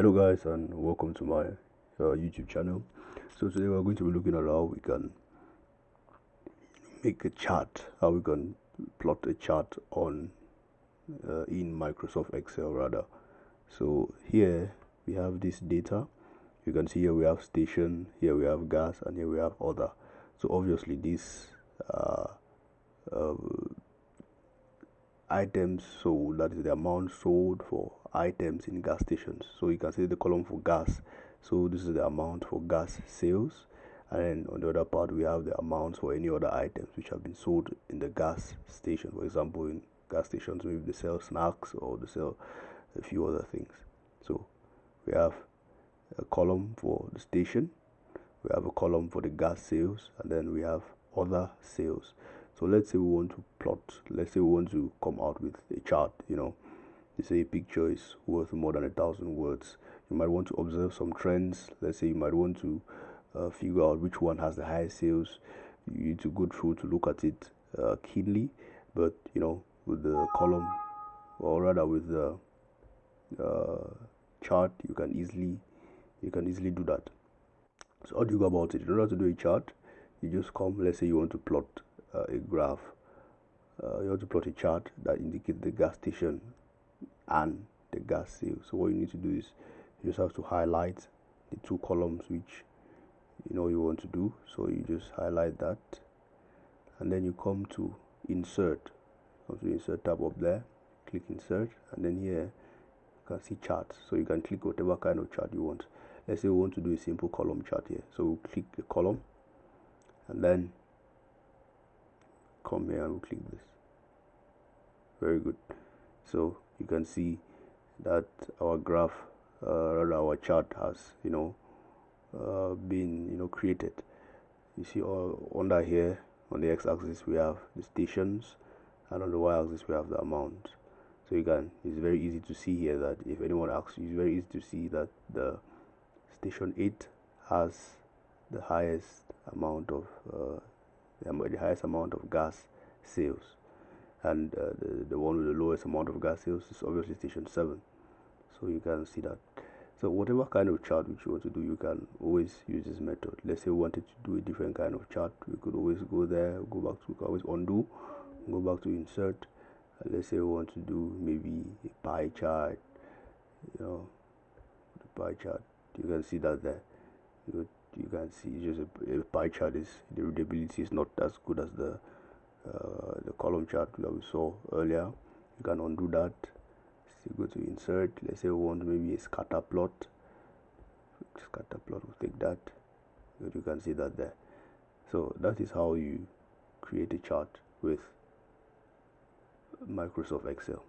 Hello guys, and welcome to my YouTube channel. So today we're going to be looking at how we can make a chart, how we can plot a chart on in Microsoft Excel rather. So here we have this data. You can see here we have station, here we have gas, and here we have other. So obviously these uh, items sold, that is the amount sold for items in gas stations. So you can see the column for gas. So this is the amount for gas sales, and then on the other part we have the amounts for any other items which have been sold in the gas station. For example, in gas stations maybe they sell snacks or they sell a few other things. So we have a column for the station, we have a column for the gas sales, and then we have other sales. So let's say we want to plot, let's say we want to come out with a chart. They say a picture is worth more than 1,000 words. You might want to observe some trends. Let's say you might want to figure out which one has the highest sales. You need to go through to look at it keenly, but with the column, or rather with the chart, you can easily do that. So how do you go about it? In order to do a chart, you just come, let's say you want to plot a graph. You want to plot a chart that indicates the gas station and the gas sales. So what you need to do is you just have to highlight the two columns which you want to do. So you just highlight that, and then you come to insert. Come to the insert tab up there, click insert, and then here you can see charts. So you can click whatever kind of chart you want. Let's say we want to do a simple column chart here. So we'll click the column, and then come here and we'll click this. Very good. So you can see that our graph, rather our chart, has been created. You see, under here on the x-axis we have the stations, and on the y-axis we have the amount. So it's very easy to see here that if anyone asks you, it's very easy to see that the station 8 has the highest amount of gas sales, and the one with the lowest amount of gas sales is obviously station 7. So you can see that. So whatever kind of chart which you want to do, you can always use this method. Let's say we wanted to do a different kind of chart, we could always go there, we can always undo, go back to insert. Let's say we want to do maybe a pie chart. The pie chart, you can see that there. You can see just a pie chart is, the readability is not as good as the column chart that we saw earlier. You can undo that. So go to insert. Let's say we want maybe a scatter plot. We'll take that. You can see that there. So that is how you create a chart with Microsoft Excel.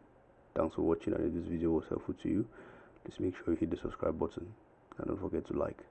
Thanks for watching, and if this video was helpful to you, please make sure you hit the subscribe button and don't forget to like.